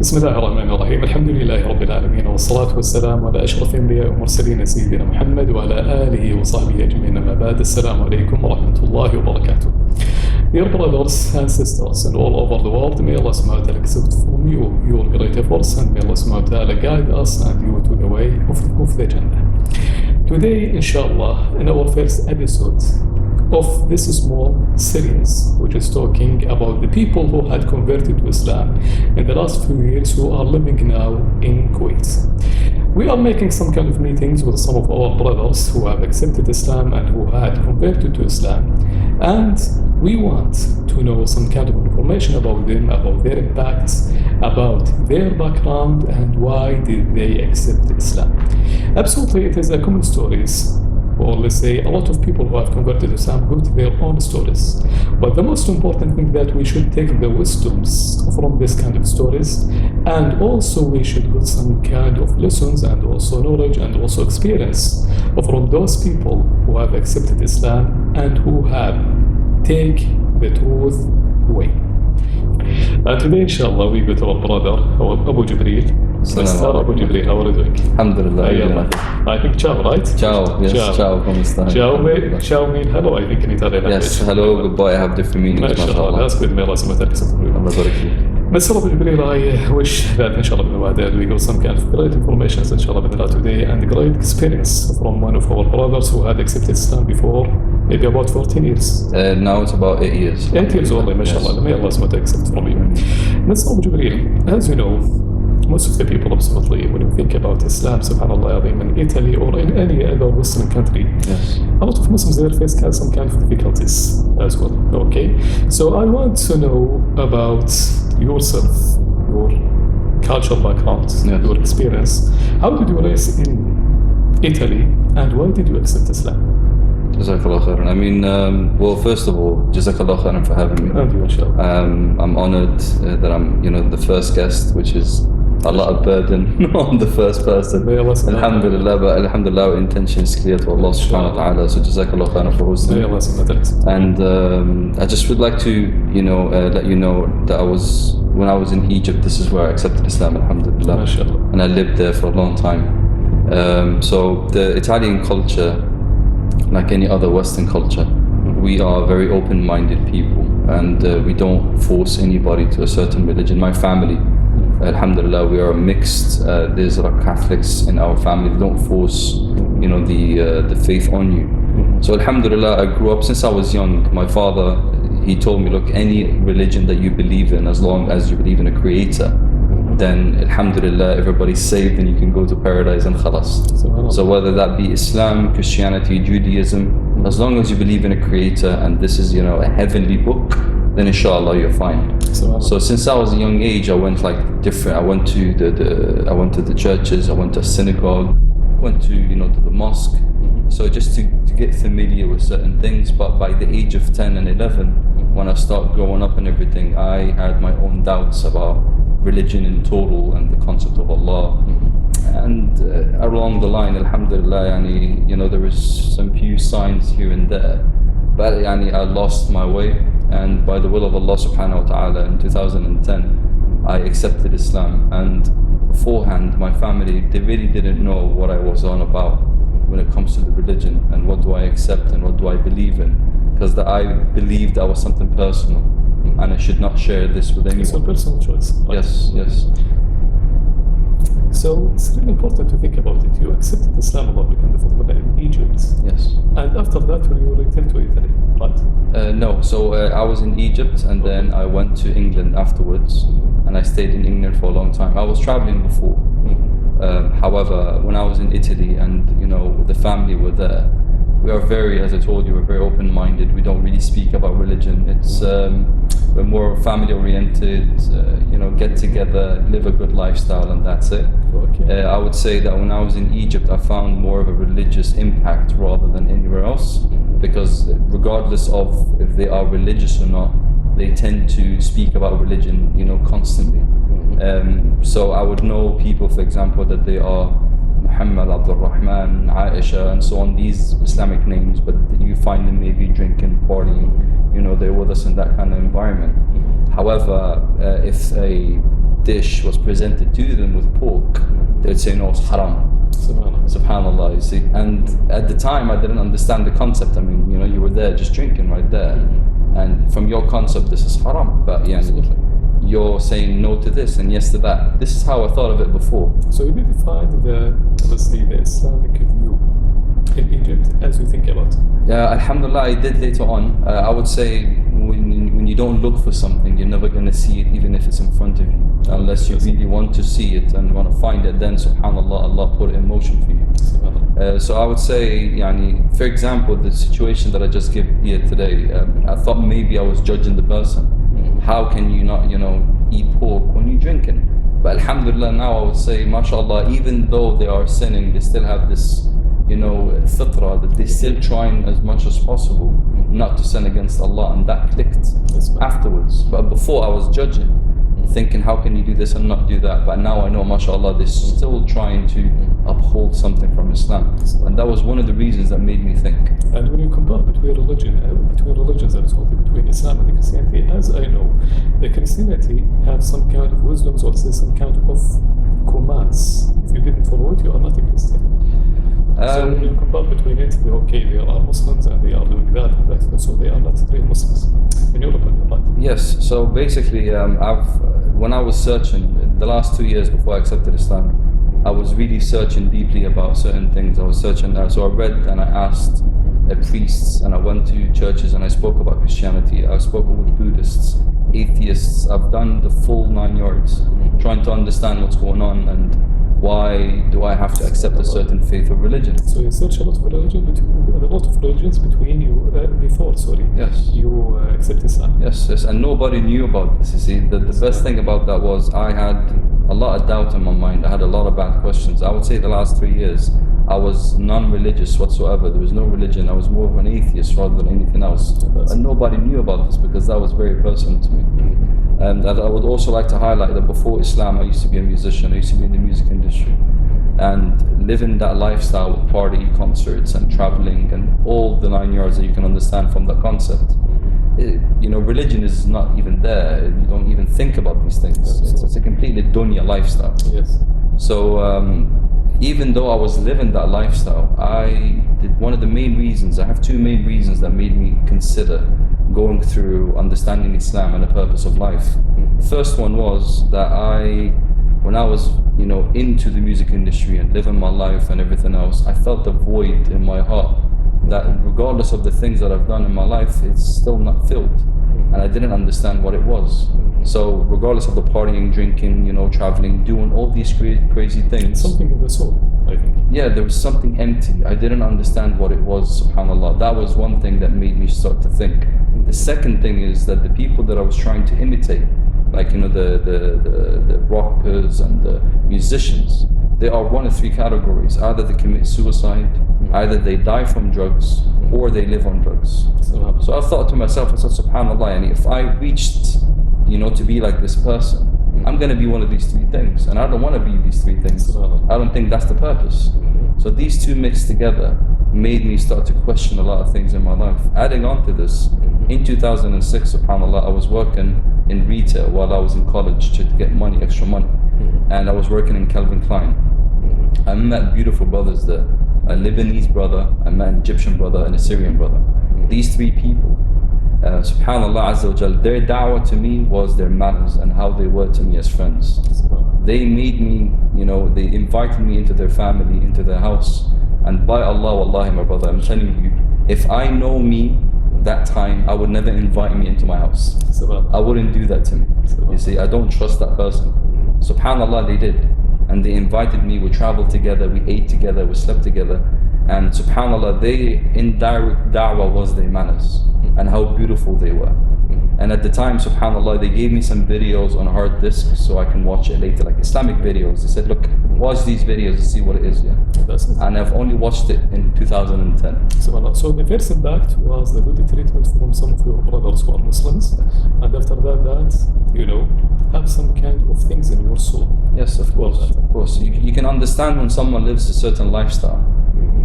بسم الله الرحمن الرحيم. الحمد لله رب العالمين، والصلاة والسلام على أشرف الأنبياء والمرسلين سيدنا محمد وعلى آله وصحبه أجمعين. أما بعد، السلام عليكم ورحمة الله وبركاته. Dear brothers and sisters and all over the world, may Allah subhanahu wa ta'ala accept from you your great efforts, and may Allah subhanahu wa ta'ala guide us and you to the way of the Jannah. Today, inshallah, in our first episode of this small series, which is talking about the people who had converted to Islam in the last few years who are living now in Kuwait. We are making some kind of meetings with some of our brothers who have accepted Islam and who had converted to Islam, and we want to know some kind of information about them, about their impacts, about their background, and why did they accept Islam. Absolutely, it is a common stories, or let's say a lot of people who have converted to Islam go to their own stories. But the most important thing that we should take the wisdoms from this kind of stories, and also we should get some kind of lessons and also knowledge and also experience from those people who have accepted Islam and who have take the truth way. And today, inshallah, we go to our brother, Abu Jibreel. Mr. Abu Jibreel, how are you doing? Alhamdulillah. I think ciao, right? Ciao, yes, ciao, come stai? Ciao mean hello, I think in Italian language. Yes, hello, goodbye, I have different meanings. MashaAllah, that's good. May Allah subhanahu wa ta'ala. Mr. Abu Jibreel, I wish that inshallah we got some kind of great information inshallah today, and great experience from one of our brothers who had accepted Islam before maybe about 14 years. Now it's about 8 years. 8 years only, mashallah. Yes. May Allah subhanahu wa ta'ala accept from you. Mr. Abu Jibreel, as you know, most of the people, absolutely, when you think about Islam, subhanAllah, in Italy or in any other Western country, yes, a lot of Muslims there face some kind of difficulties as well. Okay, so I want to know about yourself, your cultural background, yes, your experience. How did you raise in Italy, and why did you accept Islam? Jazakallah khairan. I mean, well, first of all, Jazakallah khairan for having me. And you, inshallah. I'm honored that I'm, the first guest, which is a lot of burden on the first person. Alhamdulillah, but alhamdulillah, our intention is clear to Allah subhanahu wa ta'ala. So Jazakallah khairan for hosting. And I just would like to, let you know that when I was in Egypt, this is where I accepted Islam, alhamdulillah. MashaAllah. And I lived there for a long time. So the Italian culture, like any other Western culture, we are very open-minded people, and we don't force anybody to a certain religion. My family, alhamdulillah, we are mixed. There's a lot of Catholics in our family. They don't force, the faith on you. So alhamdulillah, I grew up since I was young. My father, he told me, look, any religion that you believe in, as long as you believe in a creator, then alhamdulillah, everybody's saved and you can go to paradise and khalas. So whether that be Islam, Christianity, Judaism, as long as you believe in a creator and this is, a heavenly book, then inshallah you're fine. So since I was a young age, I went I went to the churches, I went to a synagogue, went to to the mosque. So just to get familiar with certain things. But by the age of 10 and 11, when I started growing up and everything, I had my own doubts about religion in total and the concept of Allah. And along the line, alhamdulillah, there was some few signs here and there, but I lost my way. And by the will of Allah subhanahu wa ta'ala, in 2010, I accepted Islam. And beforehand, my family, they really didn't know what I was on about when it comes to the religion and what do I accept and what do I believe in. Because I believed that was something personal and I should not share this with anyone. It's a personal choice. Right? Yes. So it's really important to think about it. You accepted Islam, Allah in Egypt. Yes. And after that, you returned to Italy, right? No. So I was in Egypt, and then I went to England afterwards, and I stayed in England for a long time. I was traveling before. However, when I was in Italy, and the family were there, we are very, as I told you, we're very open-minded. We don't really speak about religion. It's we're more family-oriented. Get together, live a good lifestyle, and that's it. Okay. I would say that when I was in Egypt, I found more of a religious impact rather than anywhere else, because regardless of if they are religious or not, they tend to speak about religion, constantly. So I would know people, for example, that they are Muhammad, Abdul Rahman, Aisha, and so on, these Islamic names, but you find them maybe drinking, partying, they're with us in that kind of environment. However, if a dish was presented to them with pork, they'd say no, it's haram. Subhanallah, you see. And at the time I didn't understand the concept. I mean, you know, you were there just drinking right there, and from your concept this is haram, but yeah, you're saying no to this and yes to that. This is how I thought of it before. So you defined the, let's say, the Islamic view in Egypt as you think about it. Yeah, alhamdulillah, I did later on. I would say when you don't look for something, you're never going to see it, even if it's in front of you. Unless you really want to see it and want to find it, then subhanallah, Allah put it in motion for you. So I would say, yani, for example, the situation that I just gave here today, I thought maybe I was judging the person. How can you not, you know, eat pork when you're drinking? But alhamdulillah, now I would say, mashallah, even though they are sinning, they still have this, you know, fitrah, that they're still trying as much as possible not to sin against Allah, and that clicked afterwards. But before I was judging, thinking how can you do this and not do that, but now I know, mashallah, they're still trying to uphold something from Islam, and that was one of the reasons that made me think. And when you compare between religions, absolutely, between Islam and the Christianity, as I know, the Christianity has some kind of wisdoms, or say some kind of commands. If you didn't follow it, you are not a Christian. So when you compare between it, okay, they are Muslims and they are doing that and that, so they are not real Muslims. In your opinion, right? Yes. So basically, when I was searching the last 2 years before I accepted Islam, I was really searching deeply about certain things. I was searching, so I read and I asked priests, and I went to churches and I spoke about Christianity. I've spoken with Buddhists, atheists. I've done the full 9 yards, trying to understand what's going on and why do I have to accept a certain faith or religion. So you search a lot of religions between you before. Yes. You accept Islam. Yes, and nobody knew about this. You see, the best thing about that was I had a lot of doubt in my mind. I had a lot of bad questions. I would say the last 3 years I was non-religious whatsoever. There was no religion. I was more of an atheist rather than anything else. And nobody knew about this because that was very personal to me. And I would also like to highlight that before Islam, I used to be a musician. I used to be in the music industry. And living that lifestyle with party, concerts and traveling and all the 9 yards that you can understand from that concept, you know, religion is not even there. You don't even think about these things. It's a completely dunya lifestyle. Yes. So even though I was living that lifestyle, one of the main reasons, I have 2 main reasons that made me consider going through understanding Islam and the purpose of life. The first one was that when I was, you know, into the music industry and living my life and everything else, I felt a void in my heart that regardless of the things that I've done in my life, it's still not filled. And I didn't understand what it was. So regardless of the partying, drinking, you know, traveling, doing all these crazy things, something in the soul, I think. Yeah, there was something empty. I didn't understand what it was, subhanAllah. That was one thing that made me start to think. The second thing is that the people that I was trying to imitate, like, you know, the rockers and the musicians, they are one of 3 categories. Either they commit suicide, either they die from drugs, or they live on drugs. So I thought to myself, I said, subhanAllah, and if I reached, you know, to be like this person, I'm going to be one of these 3 things, and I don't want to be these 3 things. I don't think that's the purpose. So these 2 mixed together made me start to question a lot of things in my life. Adding on to this, in 2006, subhanAllah, I was working in retail while I was in college to get money, extra money, and I was working in Calvin Klein. I met beautiful brothers there, a Lebanese brother, I met an Egyptian brother, and a Syrian brother. These 3 people, subhanAllah Azza wa Jal, their da'wah to me was their manners and how they were to me as friends. They made me, you know, they invited me into their family, into their house, and by Allah, wallahi, my brother, I'm telling you, if I know me that time, I would never invite me into my house. I wouldn't do that to me. You see, I don't trust that person. Subhanallah, they did. And they invited me, we traveled together, we ate together, we slept together. And subhanallah, they indirect da'wah was their manners and how beautiful they were. And at the time, subhanallah, they gave me some videos on a hard disk so I can watch it later, like Islamic videos. They said, look, watch these videos and see what it is. And I've only watched it in 2010. So the first impact was the good treatment from some of your brothers who are Muslims, and after that, you know, have some kind of things in your soul. Yes, of course. You can understand when someone lives a certain lifestyle,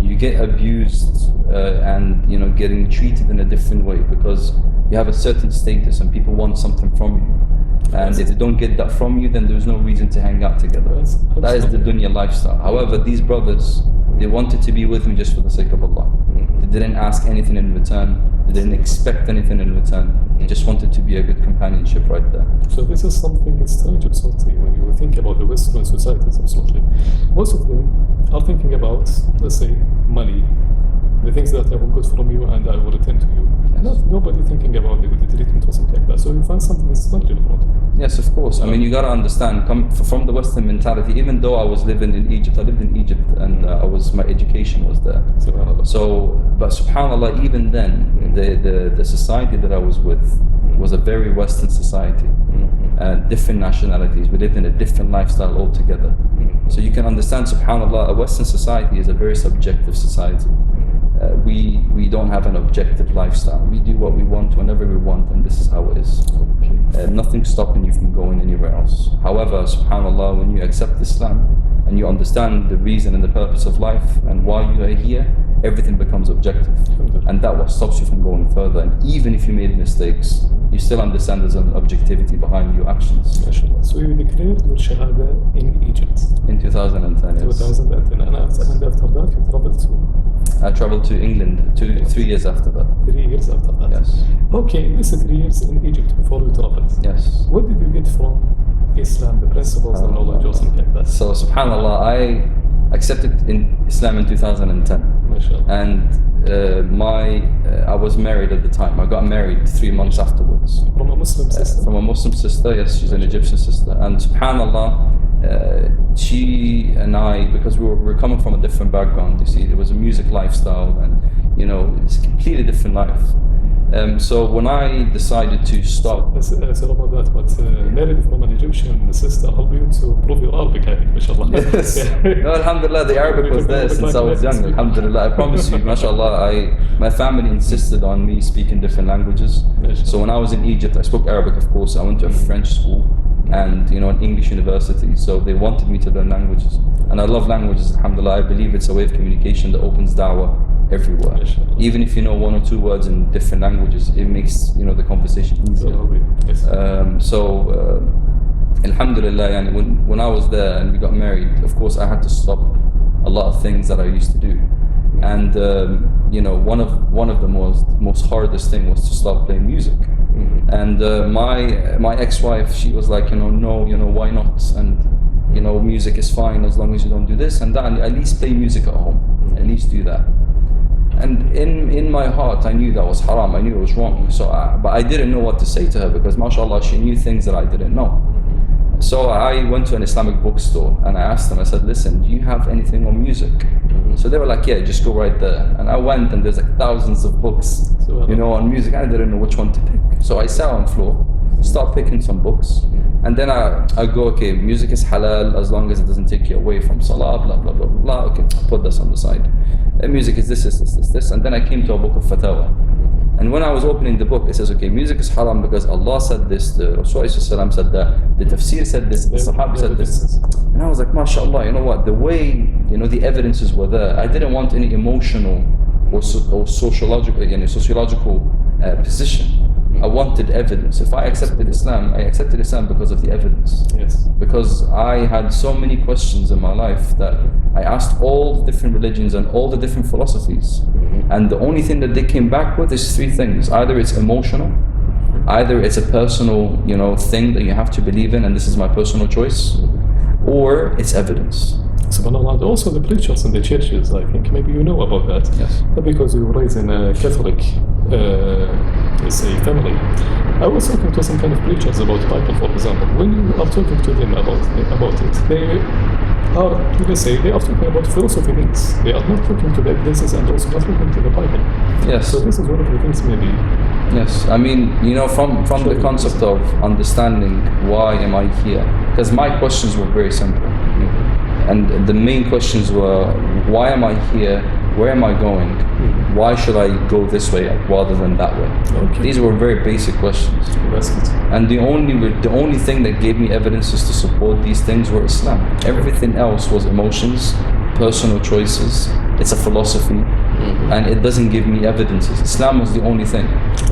you get abused and, you know, getting treated in a different way, because you have a certain status and people want something from you. And if they don't get that from you, then there's no reason to hang out together. That is the dunya lifestyle. However, these brothers, they wanted to be with me just for the sake of Allah. They didn't ask anything in return. They didn't expect anything in return. They just wanted to be a good companionship right there. So this is something strange, absolutely, when you think about the Western societies, absolutely. Most of them are thinking about, let's say, money, the things that I will get from you and I will return to you. Nobody thinking about the good treatment or something like that. So you find something strange in front of you. Yes, of course. I mean, you got to understand, from the Western mentality, even though I was living in Egypt, I lived in Egypt and my education was there. So, but subhanAllah, even then, the society that I was with was a very Western society. Different nationalities. We lived in a different lifestyle altogether. So you can understand, subhanAllah, a Western society is a very subjective society. We don't have an objective lifestyle. We do what we want whenever we want, and this is how it is. Nothing's stopping you from going anywhere else. However, subhanAllah, when you accept Islam and you understand the reason and the purpose of life and why you are here, everything becomes objective. And that what stops you from going further. And even if you made mistakes, you still understand there's an objectivity behind your actions. So you declared your Shahada in Egypt? In 2010, yes. 2010. And after that you traveled to? I traveled to England 3 years after that. 3 years after that? Yes. Okay, this is 3 years in Egypt before you traveled. Yes. What did you get from Islam, the principles and knowledge or something like that? So, subhanAllah, I accepted in Islam in 2010. And I was married at the time. I got married 3 months afterwards. From a Muslim sister? From a Muslim sister, yes, she's an Egyptian sister. And subhanAllah, she and I, because we're coming from a different background, you see, there was a music lifestyle and, you know, it's a completely different life. So when I decided to stop... Sorry about that, but married from an Egyptian sister helped you to prove your Arabic, I think, mashallah. Yes. No, alhamdulillah, the Arabic was there since I was young, alhamdulillah. I promise you, mashallah, my family insisted on me speaking different languages. So when I was in Egypt, I spoke Arabic, of course. I went to a French school and, you know, an English university. So they wanted me to learn languages. And I love languages, alhamdulillah. I believe it's a way of communication that opens da'wah everywhere. Even if you know 1 or 2 words in different languages, it makes, you know, the conversation easier. Alhamdulillah, and when I was there and we got married, of course I had to stop a lot of things that I used to do. And you know, one of the most hardest thing was to stop playing music. And my ex-wife, she was like, you know, no, you know, why not? And you know, music is fine as long as you don't do this and that. And at least play music at home. At least do that. And in my heart, I knew that was haram. I knew it was wrong. So, but I didn't know what to say to her because, mashallah, she knew things that I didn't know. So I went to an Islamic bookstore and I asked them. I said, "Listen, do you have anything on music?" So they were like, "Yeah, just go right there." And I went, and there's like thousands of books, you know, on music. I didn't know which one to pick. So I sat on the floor, start picking some books, and then I go, okay, music is halal as long as it doesn't take you away from salah, blah blah blah blah. Okay, put this on the side. Music is this, and then I came to a book of fatwa. And when I was opening the book, it says, okay, music is haram because Allah said this, the Rasulullah said that, the tafsir said this, the Sahaba said this. And I was like, mashallah, you know what, the way, you know, the evidences were there. I didn't want any emotional or sociological position. I wanted evidence. If I accepted Islam, I accepted Islam because of the evidence. Yes. Because I had so many questions in my life that I asked all the different religions and all the different philosophies. And the only thing that they came back with is 3 things. Either it's emotional, either it's a personal, you know, thing that you have to believe in, and this is my personal choice, or it's evidence. SubhanAllah, also the preachers in the churches, I think, maybe you know about that. Yes. Because you were raised in a Catholic, let's say, family. I was talking to some kind of preachers about the Bible, for example. When you are talking to them about it, they are, let's say, they are talking about philosophy things. They are not talking to the evidences and also not talking to the Bible. Yes. So this is one of the things maybe. Yes, I mean, you know, from the concept of understanding why am I here, because my questions were very simple. And the main questions were, why am I here? Where am I going? Why should I go this way rather than that way? Okay. These were very basic questions. That's good. And the only thing that gave me evidences to support these things were Islam. Everything else was emotions, personal choices. It's a philosophy. and it doesn't give me evidences. Islam was the only thing.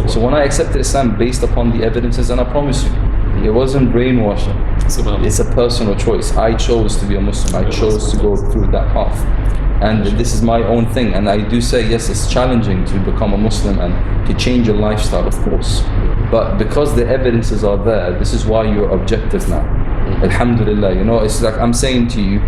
So when I accepted Islam based upon the evidences, and I promise you, it wasn't brainwashing. It's a personal choice. I chose to be a Muslim. I chose to go through that path. And this is my own thing. And I do say, yes, it's challenging to become a Muslim and to change your lifestyle, of course. But because the evidences are there, this is why you're objective now. Alhamdulillah, you know, it's like I'm saying to you,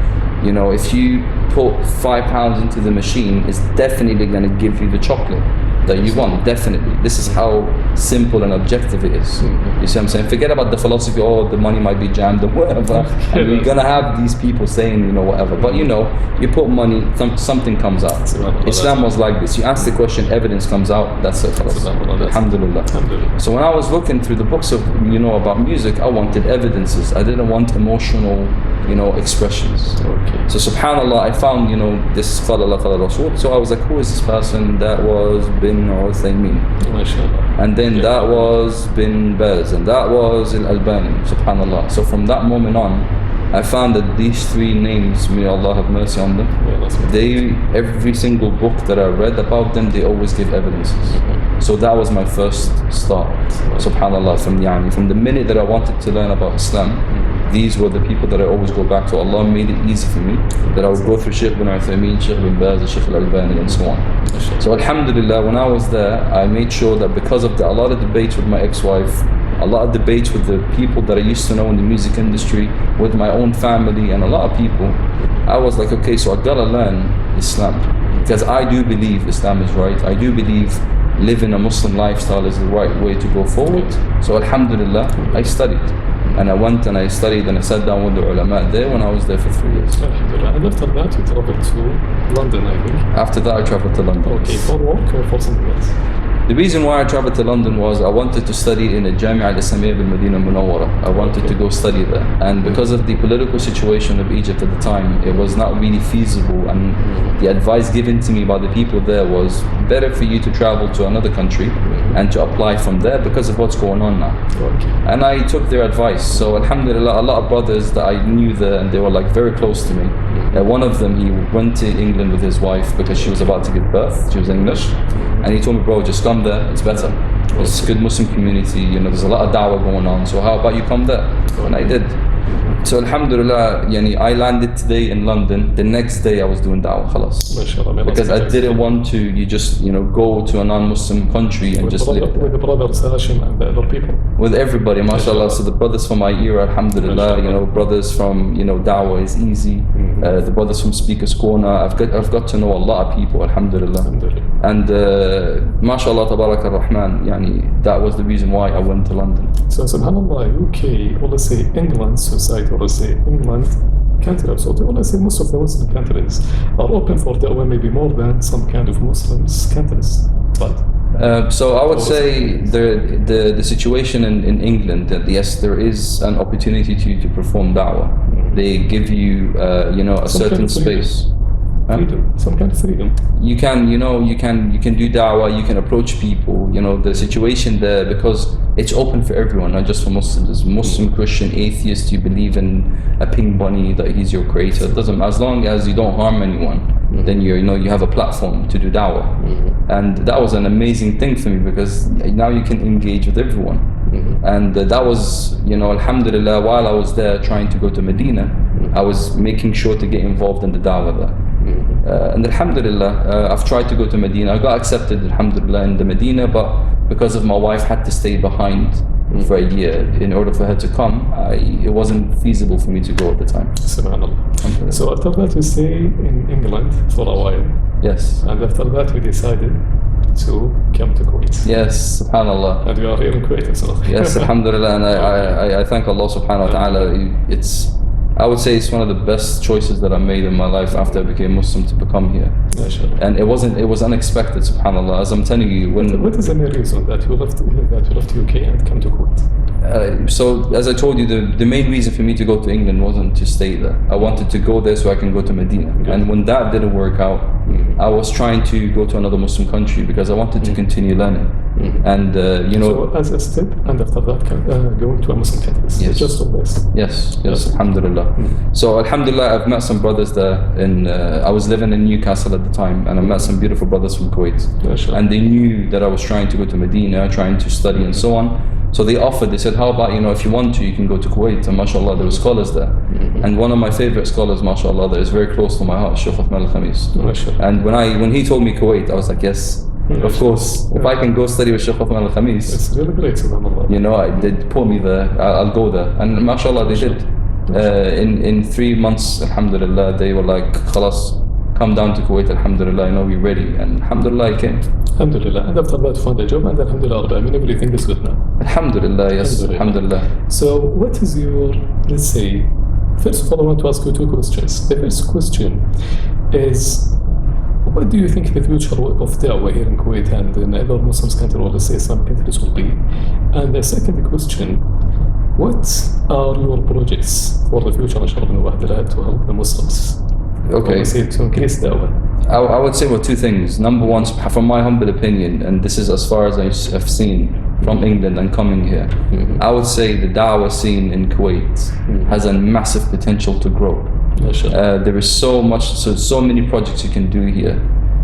you know, if you put £5 into the machine, it's definitely going to give you the chocolate that you want, definitely. This is how simple and objective it is. You see what I'm saying? Forget about the philosophy, oh, the money might be jammed or whatever. And you're going to have these people saying, you know, whatever. But you know, you put money, something comes out. Islam was like this. You ask the question, evidence comes out, that's it. Alhamdulillah. So when I was looking through the books of, you know, about music, I wanted evidences. I didn't want emotional, you know, expressions. So subhanallah, I found, you know, this qala Rasul. So I was like, who is this person? That was bin Uthaymeen. And then that was bin Baz, and that was Albani, subhanallah. So from that moment on, I found that these three names, may Allah have mercy on them, every single book that I read about them, they always give evidences. So that was my first start, subhanallah. From the minute that I wanted to learn about Islam, these were the people that I always go back to. Allah made it easy for me that I would go through Shaykh bin Uthaymeen, Shaykh bin Baz, Shaykh al-Albani, and so on. So alhamdulillah, when I was there, I made sure that because of a lot of debates with my ex-wife, a lot of debates with the people that I used to know in the music industry, with my own family and a lot of people, I was like, okay, so I gotta learn Islam. Because I do believe Islam is right. I do believe living a Muslim lifestyle is the right way to go forward. So alhamdulillah, I studied. And I went and I studied and I sat down with the ulama there when I was there for 3 years. Alhamdulillah. And after that you traveled to London, I think. After that I traveled to London. Okay, for work or for something else? The reason why I traveled to London was I wanted to study in the Jamia al-Islamiyya bil-Madinah Munawwara. I wanted to go study there. And because of the political situation of Egypt at the time, it was not really feasible. And the advice given to me by the people there was better for you to travel to another country and to apply from there because of what's going on now. And I took their advice. So alhamdulillah, a lot of brothers that I knew there, and they were like very close to me. One of them, he went to England with his wife because she was about to give birth. She was English. And he told me, bro, just come there, it's better. It's a good Muslim community, you know, there's a lot of da'wah going on, so how about you come there? And I did. So alhamdulillah, I landed today in London. The next day I was doing da'wah, khalas. Because I didn't want to, go to a non-Muslim country and just live there. With the brothers Hashim and the other people? With everybody, mashallah. So the brothers from my era, alhamdulillah, brothers from, da'wah is easy. The brothers from Speaker's Corner, I've got to know a lot of people, alhamdulillah. And mashallah, tabarak ar-Rahman, that was the reason why I went to London. So subhanallah, UK, or let's say England society, or let's say England country, or let's say most of the Muslim countries are open for da'wah maybe more than some kind of Muslims countries. But so I would say the situation in England, that yes, there is an opportunity to perform da'wah. They give you a certain space. Freedom, some kind of freedom. You can do da'wah, you can approach people, the situation there, because it's open for everyone, not just for Muslims. It's Muslim, Christian, atheist, you believe in a pink bunny, that he's your creator. It doesn't, as long as you don't harm anyone, then you have a platform to do da'wah. And that was an amazing thing for me, because now you can engage with everyone. And that was, alhamdulillah, while I was there trying to go to Medina, I was making sure to get involved in the da'wah there. And alhamdulillah, I've tried to go to Medina. I got accepted, alhamdulillah, in the Medina, but because of my wife had to stay behind for a year in order for her to come, it wasn't feasible for me to go at the time. Subhanallah. So after that we stay in England for a while. Yes. And after that we decided to come to Kuwait. Yes, subhanallah. And we are here in Kuwait, so. Yes, alhamdulillah, and I thank Allah subhanahu wa ta'ala. I would say it's one of the best choices that I made in my life after I became Muslim, to become here. And it was unexpected, subhanallah. As I'm telling you, what is the main reason that you left UK and come to Kuwait? So as I told you, the main reason for me to go to England wasn't to stay there. I wanted to go there so I can go to Medina. And when that didn't work out, I was trying to go to another Muslim country because I wanted to continue learning. And you know, so as a step, and after that, going to a Muslim country. Yes. Just on this. Yes, alhamdulillah. So alhamdulillah, I've met some brothers there I was living in Newcastle at the time, and I met some beautiful brothers from Kuwait. And they knew that I was trying to go to Medina, trying to study and so on. So they offered, they said, how about, you know, if you want to, you can go to Kuwait. And mashallah, there were scholars there. And one of my favorite scholars, mashallah, that is very close to my heart, Shaykh Uthman al-Khamis. And when he told me Kuwait, I was like, yes, of course. If I can go study with Shaykh Uthman al-Khamis, it's really great, subhanAllah. You know, they'd put me there, I'll go there. And mashallah, they did. In 3 months, alhamdulillah, they were like, khalas, come down to Kuwait, alhamdulillah, you know, we're ready. And alhamdulillah, I came. Alhamdulillah. And after that, found a job, and alhamdulillah, I mean, everything is good now. Alhamdulillah, yes, alhamdulillah. So, what is your, let's say, first of all, I want to ask you 2 questions. The first question is, what do you think the future of da'wah here in Kuwait and in other Muslim countries, or let's say Islamic countries, will be? And the second question, what are your projects for the future, inshallah, to help the Muslims? Okay. To increase da'wah. I would say, well, 2 things. Number one, from my humble opinion, and this is as far as I've seen from England and coming here, I would say the da'wah scene in Kuwait has a massive potential to grow. There is so many projects you can do here.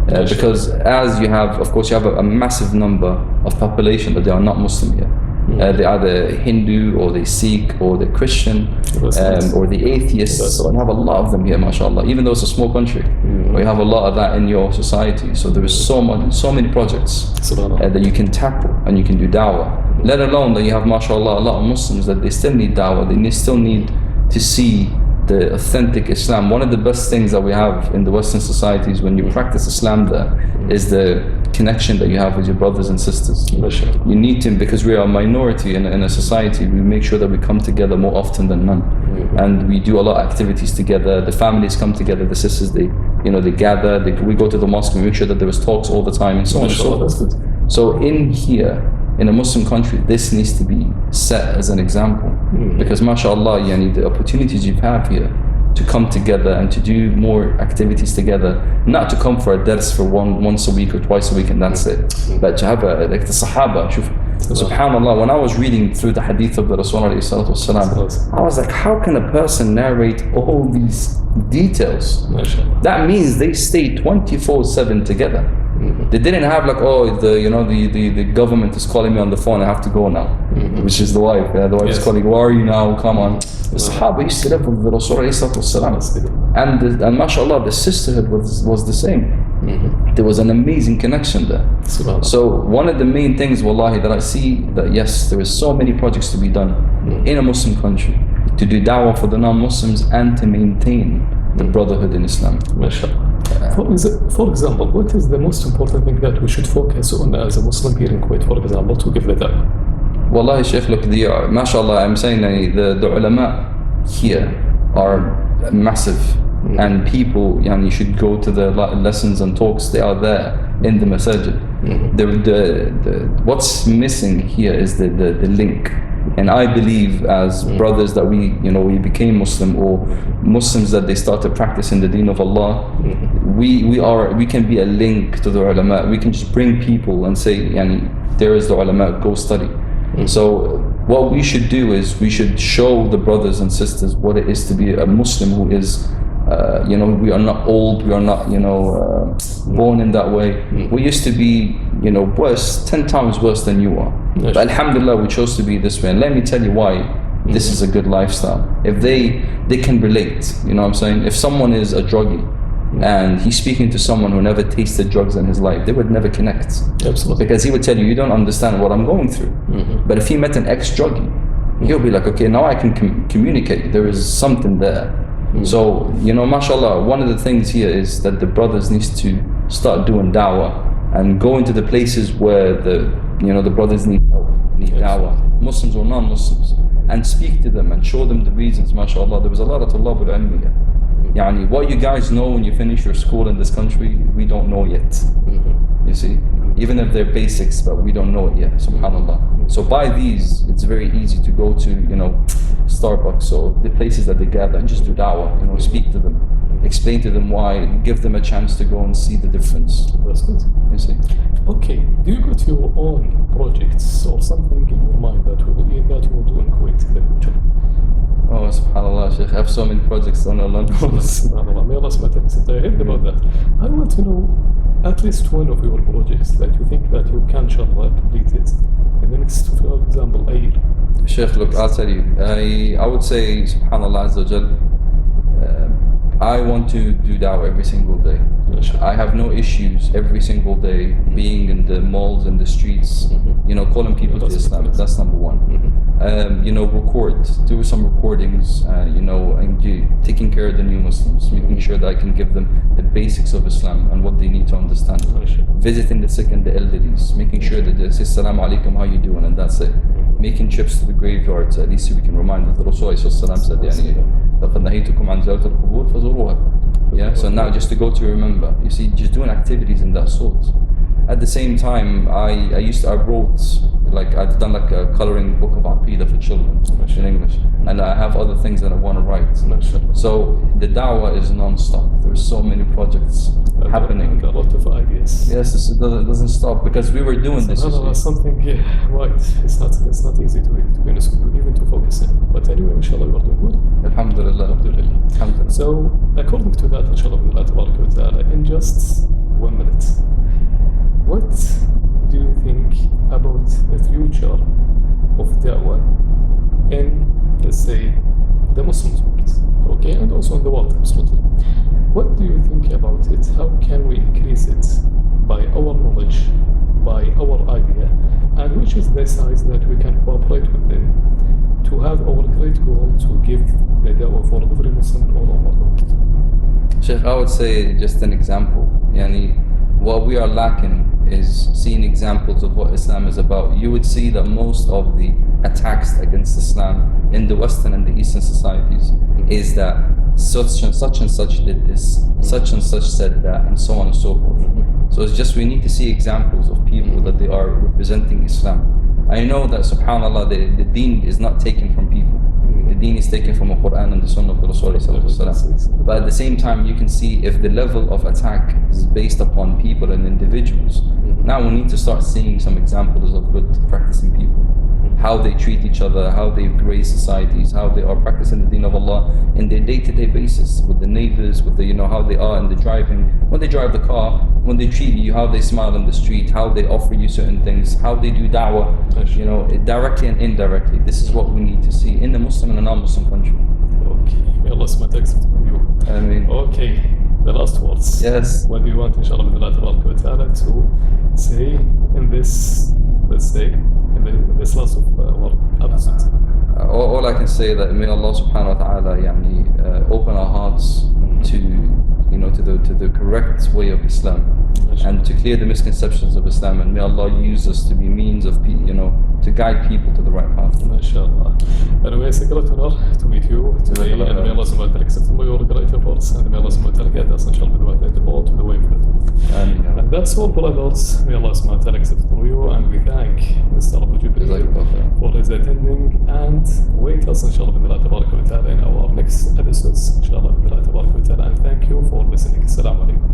Because as you have, of course, you have a massive number of population that they are not Muslim here. They are either Hindu, or they Sikh, or they're Christian, or the atheists. So you have a lot of them here, mashallah. Even though it's a small country, you have a lot of that in your society. So there is so many projects that you can tackle and you can do da'wah. Let alone that you have, mashallah, a lot of Muslims that they still need da'wah. They still need to see the authentic Islam. One of the best things that we have in the Western societies when you practice Islam there is the connection that you have with your brothers and sisters. You need to, because we are a minority in a society, we make sure that we come together more often than none. And we do a lot of activities together. The families come together, the sisters, they gather, we go to the mosque, we make sure that there is talks all the time, and so on and so forth. So in here, in a Muslim country, this needs to be set as an example. Because mashallah, the opportunities you have here to come together and to do more activities together, not to come for a dars for once a week or twice a week and that's it, but to have like the Sahaba. Subhanallah, when I was reading through the hadith of the Rasul ﷺ, I was like, how can a person narrate all these details? That means they stay 24/7 together. They didn't have like, the government is calling me on the phone, I have to go now, which is the wife. The wife is calling, where are you now? Come on. The Sahaba used to live with the Rasul ﷺ, and mashallah, the sisterhood was the same. There was an amazing connection there. So one of the main things, wallahi, that I see, that yes, there is so many projects to be done in a Muslim country to do da'wah for the non-Muslims and to maintain the brotherhood in Islam. For example, what is the most important thing that we should focus on as a Muslim here in Kuwait, for example, to give the da'wah? Wallahi, Shaykh, look, mashallah, I'm saying the ulama here are massive. And people should go to the lessons and talks. They are there in the masajid. What's missing here is the link. And I believe as brothers that we became Muslim, or Muslims that they started practicing the deen of Allah, we can be a link to the ulama. We can just bring people and say, there is the ulama, go study. So what we should do is we should show the brothers and sisters what it is to be a Muslim who is we are not old, we are not born in that way. We used to be worse, 10 times worse than you are, but alhamdulillah we chose to be this way. And let me tell you why this is a good lifestyle. If they can relate, you know what I'm saying? If someone is a druggie and he's speaking to someone who never tasted drugs in his life, they would never connect. Absolutely. Because he would tell you don't understand what I'm going through. But if he met an ex-druggie, he'll be like, okay, now I can communicate, there is something there. So, mashallah, one of the things here is that the brothers need to start doing da'wah and go into the places where the brothers need help, need da'wah, Muslims or non-Muslims, and speak to them and show them the reasons, mashallah. There was a lot of talab al-ilm here. What you guys know when you finish your school in this country, we don't know yet. You see? even if they're basics, but we don't know it yet, subhanAllah. So by these, it's very easy to go to, Starbucks or the places that they gather and just do da'wah, speak to them, explain to them why, give them a chance to go and see the difference. That's good. You see? Okay, do you got your own projects or something in your mind that you will do in Kuwait in the future? Oh, subhanAllah, Sheikh, I have so many projects on Allah knows. SubhanAllah, may Allah subhanahu I heard about that. I want to know at least one of your projects that you think that you can, inshallah, complete it in the next, for example, a year. Sheikh, look, I'll tell you, I would say, subhanAllah Azza wa Jal, I want to do da'wah every single day. I have no issues every single day being in the malls and the streets, calling people to Islam. That's number one. Do some recordings, and taking care of the new Muslims, making sure that I can give them the basics of Islam and what they need to understand. Visiting the sick and the elderlies, making sure that they say Assalamu alaikum, how you doing, and that's it. Making trips to the graveyards, at least so we can remind that the Rasul said, لقد نهيتكم عن زيارة القبور فزوروها. Yeah, so now just to go to remember, you see, just doing activities in that sort. At the same time, I wrote, I've done a coloring book of Aqidah for children in English, and I have other things that I want to write. So the da'wah is non-stop. There's so many projects happening. And a lot of ideas. Yes, it doesn't stop, because we were doing this. Something, right. It's not easy to be honest with you, even to focus in. But anyway, inshallah, you are doing good. Alhamdulillah. Alhamdulillah. So, according to that, inshallah, in just 1 minute, what do you think about the future of da'wah in, let's say, the Muslim world, okay, and also in the world, absolutely? What do you think about it? How can we increase it by our knowledge, by our idea, and which is the size that we can cooperate with them to have our great goal to give the da'wah for every Muslim all over the world? Sheikh, I would say just an example. What we are lacking is seeing examples of what Islam is about. You would see that most of the attacks against Islam in the Western and the Eastern societies is that such and such did this, such and such said that, and so on and so forth. So it's just we need to see examples of people that they are representing Islam. I know that, subhanAllah, the deen is not taken from people. The deen is taken from the Quran and the Sunnah of the Rasul. But at the same time, you can see if the level of attack is based upon people and individuals. Now we need to start seeing some examples of good practicing people. How they treat each other, how they graze societies, how they are practicing the deen of Allah in their day-to-day basis, with the neighbors, with the, how they are in the driving, when they drive the car, when they treat you, how they smile on the street, how they offer you certain things, how they do da'wah, directly and indirectly. This is what we need to see in the Muslim and a non-Muslim country. Okay, may Allah accept you. Ameen. Okay, the last words. Yes. What do you want, inshallah, to say in this, let's say, in this last of our episode? All I can say that may Allah subhanahu wa ta'ala open our hearts to the correct way of Islam, and to clear the misconceptions of Islam, and may Allah use us to be means of to guide people to the right path. MashaAllah. Anyway, it's a great honor to meet you today, and may Allah subhanahu wa ta'ala accept your great efforts, and may Allah subhanahu wa ta'ala guide us, inshallah, to the way of the truth. And that's all, brothers. May Allah subhanahu wa ta'ala accept you, and we thank Mr. Jibreel for his attending, and wait us, inshallah, in our next episodes, inshallah, and thank you for listening. Assalamu alaikum.